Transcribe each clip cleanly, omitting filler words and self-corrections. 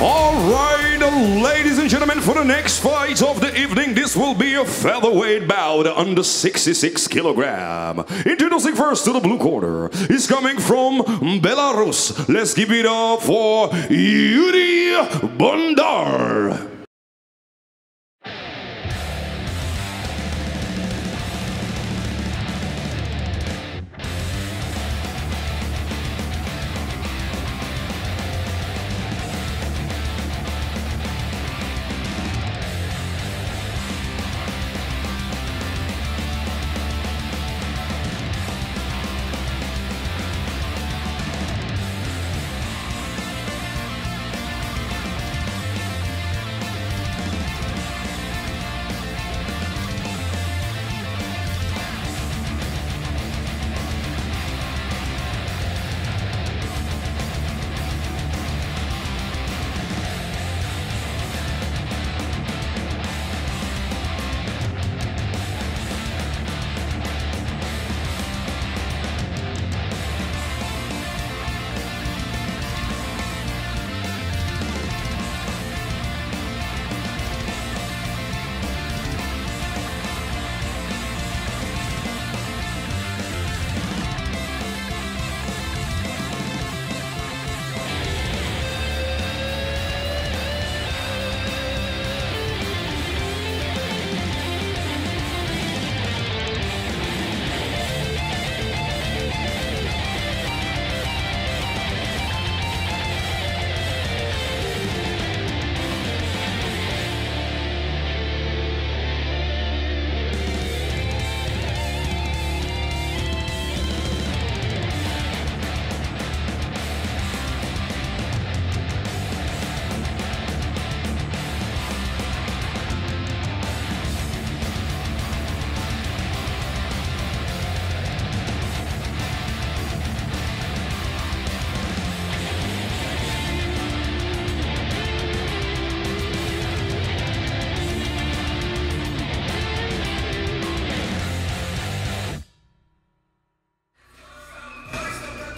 All right, ladies and gentlemen, for the next fight of the evening, this will be a featherweight bout under 66 kilogram. Introducing first to the blue corner, he's coming from Belarus. Let's give it up for Yuriy Bondar.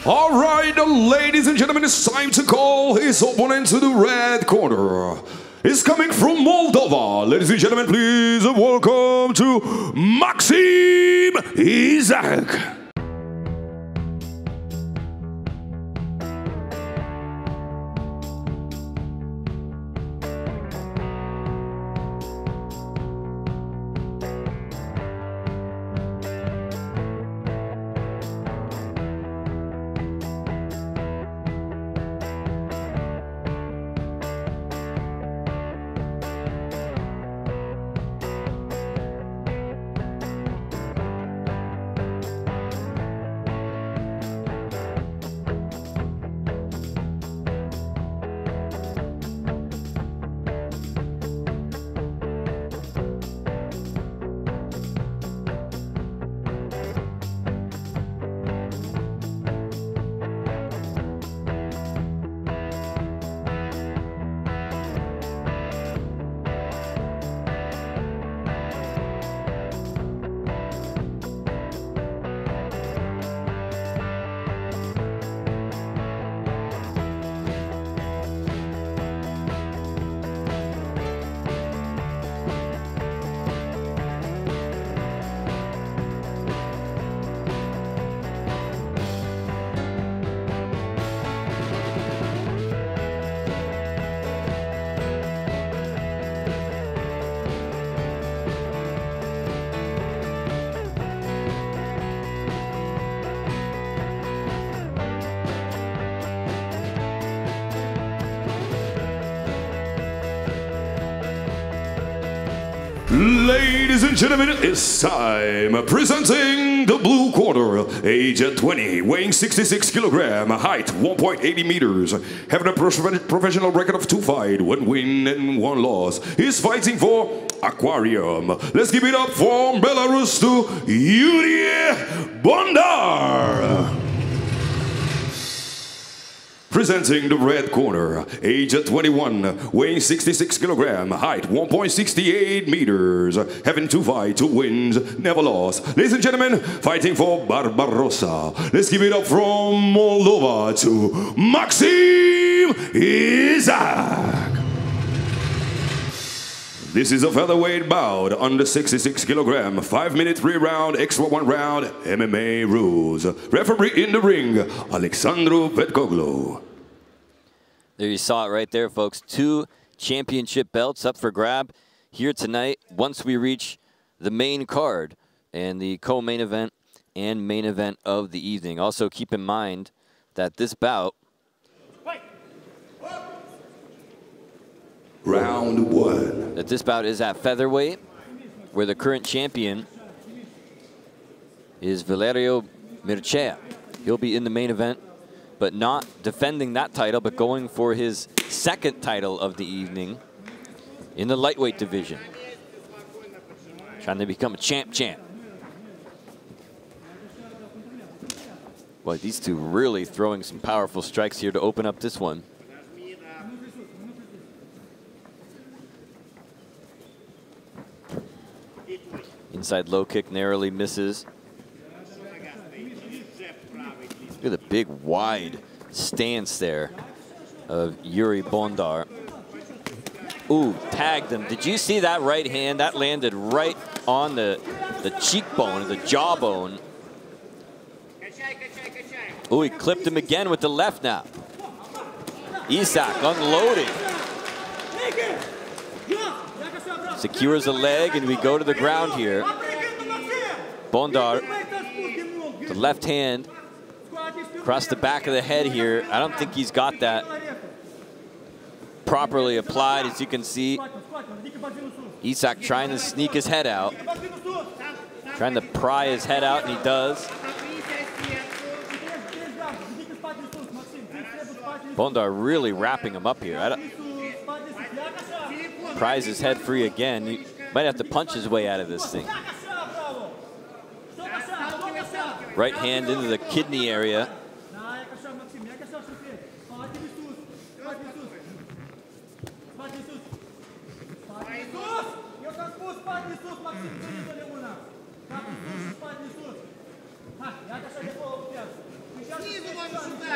All right, ladies and gentlemen, it's time to call his opponent to the red corner. He's coming from Moldova. Ladies and gentlemen, please welcome to Maxim Isac. Ladies and gentlemen, it's time. Presenting the blue corner, age 20, weighing 66 kilogram, height 1.80 meters, having a professional record of 2 fights, 1 win and 1 loss. He's fighting for Aquarium. Let's give it up from Belarus to Yuriy Bondar. Presenting the red corner, age at 21, weighing 66 kilograms, height 1.68 meters, having 2 fights, 2 wins, never lost. Ladies and gentlemen, fighting for Barbarossa. Let's give it up from Moldova to Maxim Isac. This is a featherweight bout under 66 kilograms, 5-minute 3-round, extra 1 round, MMA rules. Referee in the ring, Alexandru Petcoglo. There you saw it right there, folks. 2 championship belts up for grab here tonight once we reach the main card and the co-main event and main event of the evening. Also keep in mind that this bout, round 1. That this bout is at featherweight, where the current champion is Yuriy Bondar. He'll be in the main event, but not defending that title, but going for his 2nd title of the evening in the lightweight division. Trying to become a champ. Boy, these two really throwing some powerful strikes here to open up this one. Inside low kick narrowly misses. Look at the big wide stance there of Yuriy Bondar. Ooh, tagged him. Did you see that right hand? That landed right on the cheekbone, the jawbone. Ooh, he clipped him again with the left now. Isac unloading. Secures a leg, and we go to the ground here. Bondar, the left hand across the back of the head here. I don't think he's got that properly applied, as you can see. Isac trying to sneak his head out. Trying to pry his head out, and he does. Bondar really wrapping him up here. Pries his head free again. He might have to punch his way out of this thing. Right hand into the kidney area.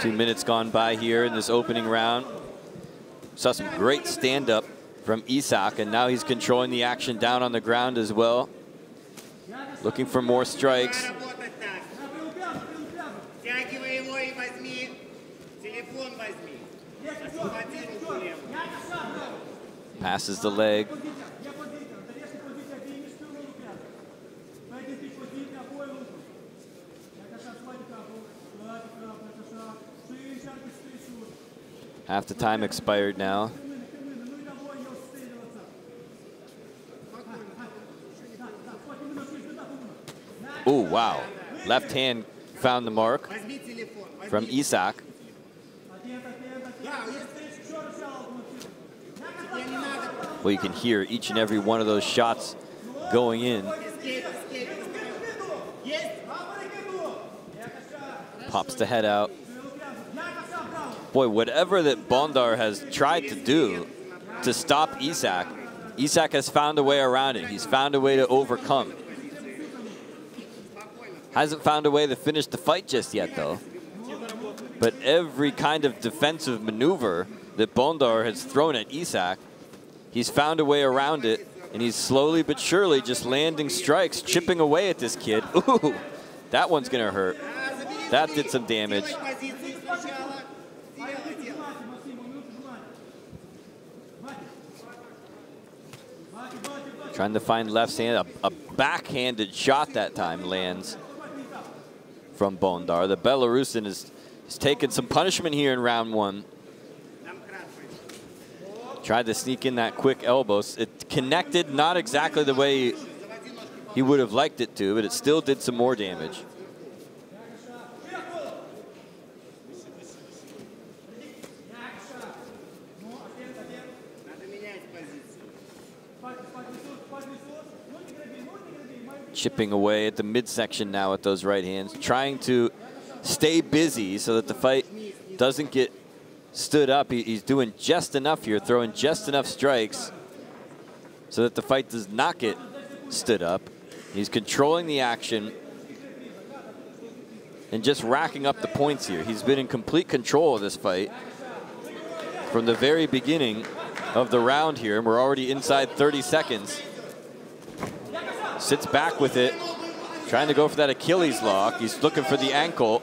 Two minutes gone by here in this opening round. Saw some great stand-up from Isac, and now he's controlling the action down on the ground as well. Looking for more strikes. Passes the leg. Half the time expired now. Oh, wow. Left hand found the mark from Isac. Well, you can hear each and every one of those shots going in. Pops the head out. Boy, whatever that Bondar has tried to do to stop Isac, Isac has found a way around it. He's found a way to overcome. Hasn't found a way to finish the fight just yet, though. But every kind of defensive maneuver that Bondar has thrown at Isac, he's found a way around it, and he's slowly but surely just landing strikes, chipping away at this kid. Ooh, that one's gonna hurt. That did some damage. Trying to find left hand, a backhanded shot that time lands from Bondar. The Belarusian is taking some punishment here in round 1. Tried to sneak in that quick elbows. It connected not exactly the way he would have liked it to, but it still did some more damage. Chipping away at the midsection now with those right hands, trying to stay busy so that the fight doesn't get stood up. He's doing just enough here, throwing just enough strikes so that the fight does not get stood up. He's controlling the action and just racking up the points here. He's been in complete control of this fight from the very beginning of the round here, and we're already inside 30 seconds. Sits back with it, trying to go for that Achilles lock. He's looking for the ankle.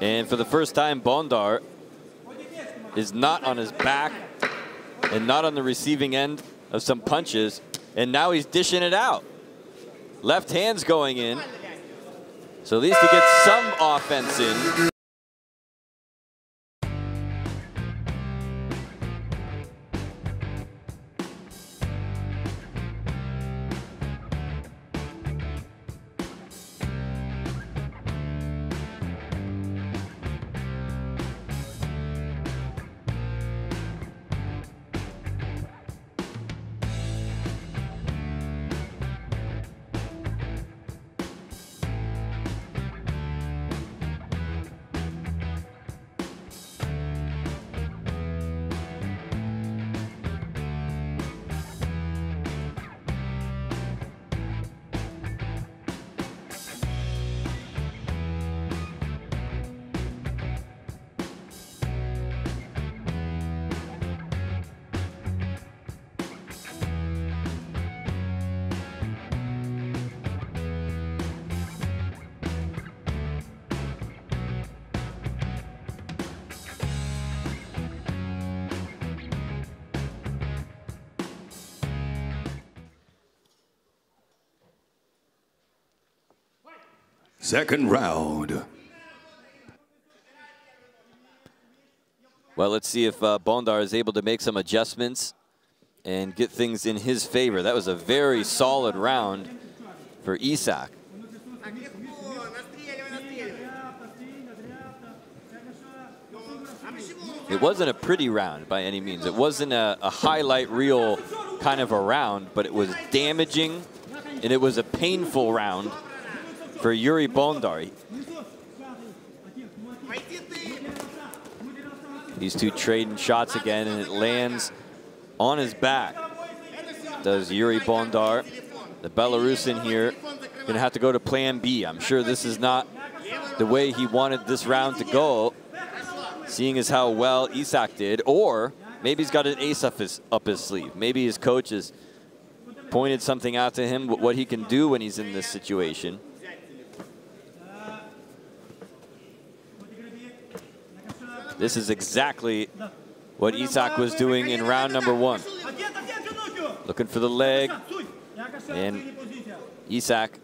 And for the first time, Bondar is not on his back and not on the receiving end of some punches. And now he's dishing it out. Left hand's going in. So at least he gets some offense in. Second round. Well, let's see if Bondar is able to make some adjustments and get things in his favor. That was a very solid round for Isac. It wasn't a pretty round by any means. It wasn't a highlight reel kind of a round, but it was damaging, and it was a painful round for Yuriy Bondar. These two trading shots again, and it lands on his back. Does Yuriy Bondar. The Belarusian here gonna have to go to plan B. I'm sure this is not the way he wanted this round to go, seeing as how well Isac did, or maybe he's got an ace up his sleeve. Maybe his coach has pointed something out to him, what he can do when he's in this situation. This is exactly what Isac was doing in round number one. Looking for the leg, and Isac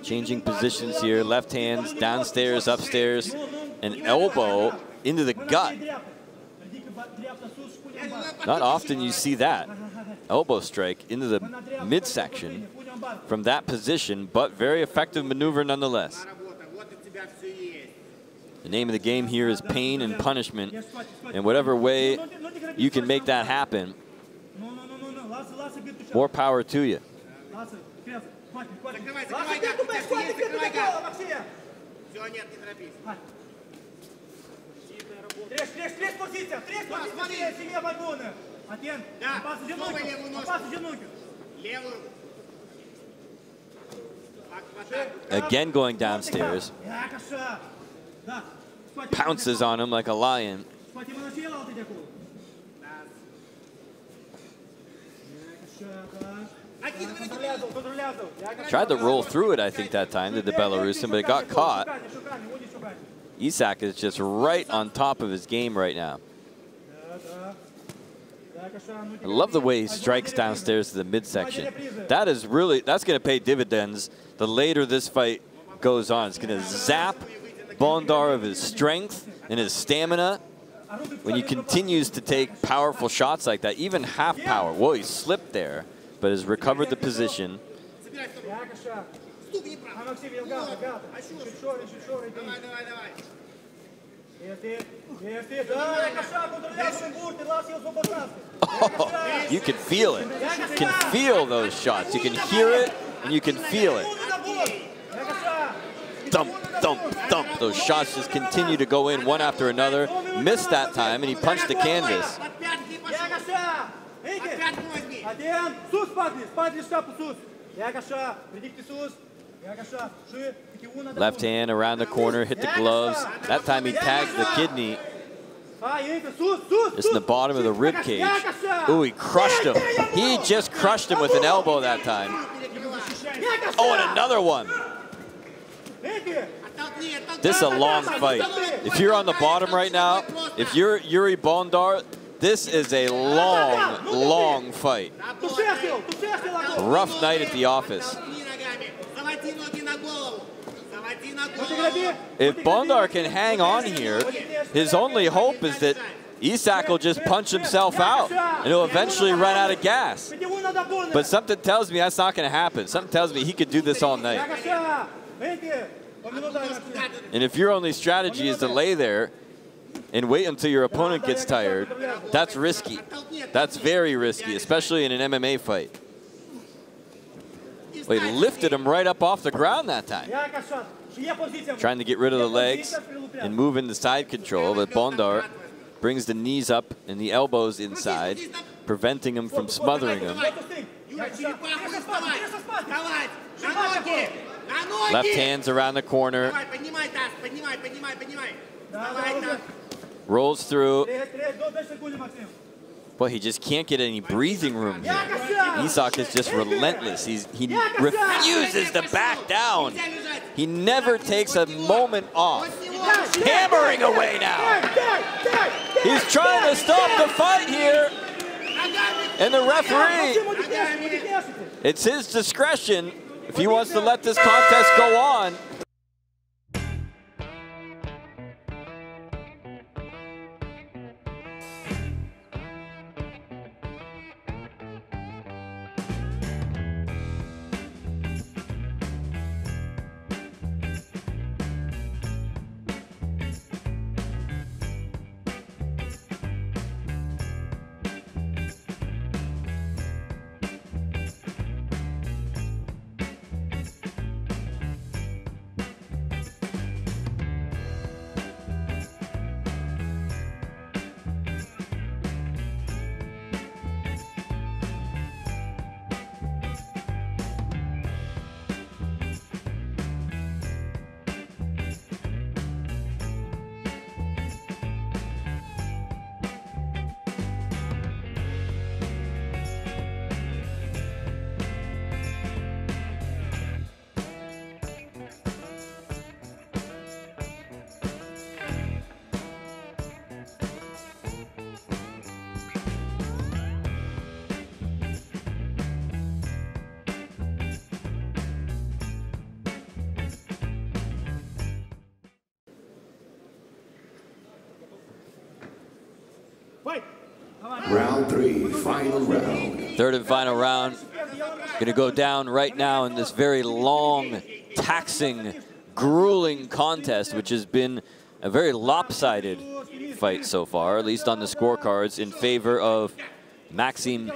changing positions here. Left hands downstairs, upstairs, an elbow into the gut. Not often you see that. Elbow strike into the midsection from that position, but very effective maneuver nonetheless. The name of the game here is pain and punishment, and whatever way you can make that happen, more power to you. Again going downstairs. Pounces on him like a lion. Tried to roll through it, I think, that time, did the Belarusian, but it got caught. Isac is just right on top of his game right now. I love the way he strikes downstairs to the midsection. That is really, that's going to pay dividends the later this fight goes on. It's going to zap Bondar of his strength and his stamina when he continues to take powerful shots like that, even half power. Whoa, he slipped there, but has recovered the position. Oh, you can feel it. You can feel those shots. You can hear it and you can feel it. Thump, thump, thump. Those shots just continue to go in one after another. Missed that time, and he punched the canvas. Left hand around the corner, hit the gloves. That time he tagged the kidney. Just in the bottom of the rib cage. Ooh, he crushed him. He just crushed him with an elbow that time. Oh, and another one. This is a long fight. If you're on the bottom right now, if you're Yuriy Bondar, this is a long, long fight. Rough night at the office. If Bondar can hang on here, his only hope is that Isac will just punch himself out and he'll eventually run out of gas. But something tells me that's not going to happen. Something tells me he could do this all night. And if your only strategy is to lay there and wait until your opponent gets tired, that's risky. That's very risky, especially in an MMA fight. Well, he lifted him right up off the ground that time. Trying to get rid of the legs and move into side control, but Bondar brings the knees up and the elbows inside, preventing him from smothering him. Left hands around the corner. Rolls through. Boy, he just can't get any breathing room here. Isac is just relentless. He refuses to back down. He never takes a moment off. Hammering away now. He's trying to stop the fight here. And the referee, it's his discretion if he wants to let this contest go on. Round 3, final round. Third and final round. Going to go down right now in this very long, taxing, grueling contest, which has been a very lopsided fight so far, at least on the scorecards, in favor of Maxim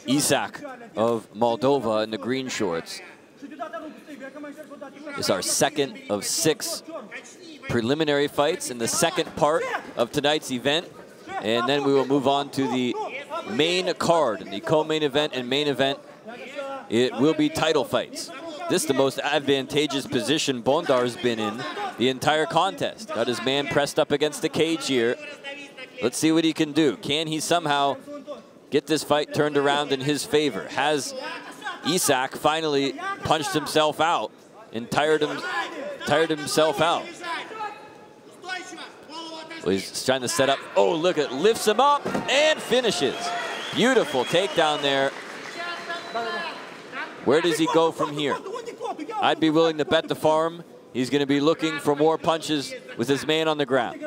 Isac of Moldova in the green shorts. This is our second of 6 preliminary fights in the second part of tonight's event. And then we will move on to the main card, the co-main event and main event. It will be title fights. This is the most advantageous position Bondar's been in the entire contest. Got his man pressed up against the cage here. Let's see what he can do. Can he somehow get this fight turned around in his favor? Has Isac finally punched himself out and tired himself out? Well, he's trying to set up. Oh, look at, lifts him up and finishes. Beautiful takedown there. Where does he go from here? I'd be willing to bet the farm he's going to be looking for more punches with his man on the ground.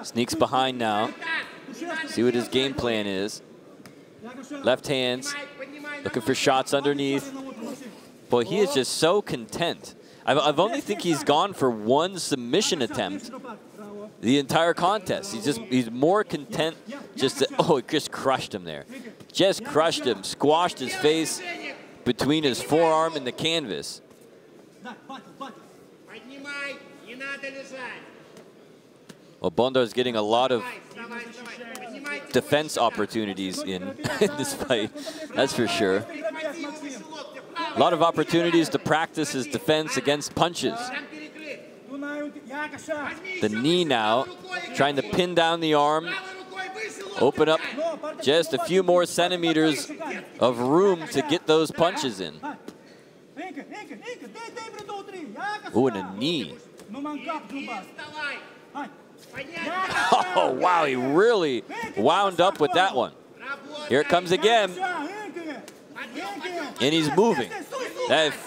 Sneaks behind now. See what his game plan is. Left hands, looking for shots underneath. Boy, he is just so content. I've only think he's gone for one submission attempt the entire contest. He's more content just to, oh, it just crushed him there. Just crushed him, squashed his face between his forearm and the canvas. Well, Bondar's getting a lot of defense opportunities in this fight, that's for sure. A lot of opportunities to practice his defense against punches. The knee now, trying to pin down the arm, open up just a few more centimeters of room to get those punches in. Ooh, and a knee. Oh, wow, he really wound up with that one. Here it comes again. And he's moving.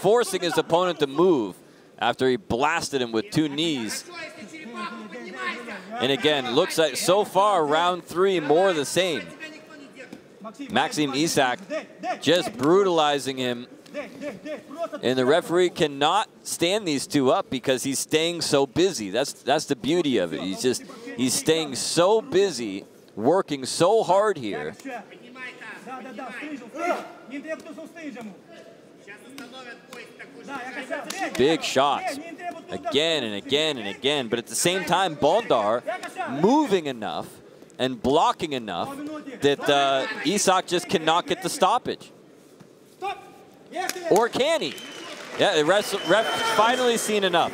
Forcing his opponent to move after he blasted him with two knees. And again, looks like so far, round 3, more of the same. Maxim Isac just brutalizing him. And the referee cannot stand these two up because he's staying so busy. That's the beauty of it. He's staying so busy, working so hard here. Big shots again and again and again, but at the same time, Bondar moving enough and blocking enough that Isac just cannot get the stoppage. Or can he? Yeah, the ref finally seen enough.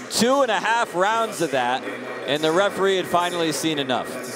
2.5 rounds of that, and the referee had finally seen enough.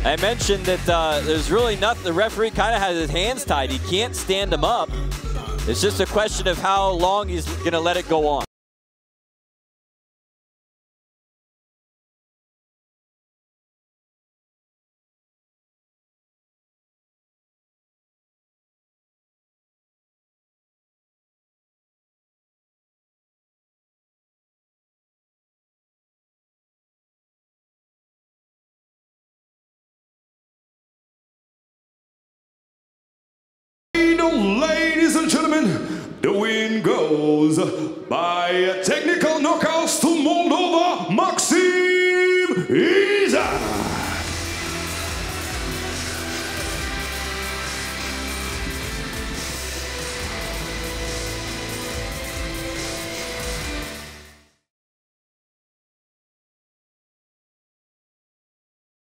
I mentioned that there's really nothing. The referee kind of has his hands tied. He can't stand him up. It's just a question of how long he's going to let it go on. Ladies and gentlemen, the win goes by a technical knockout to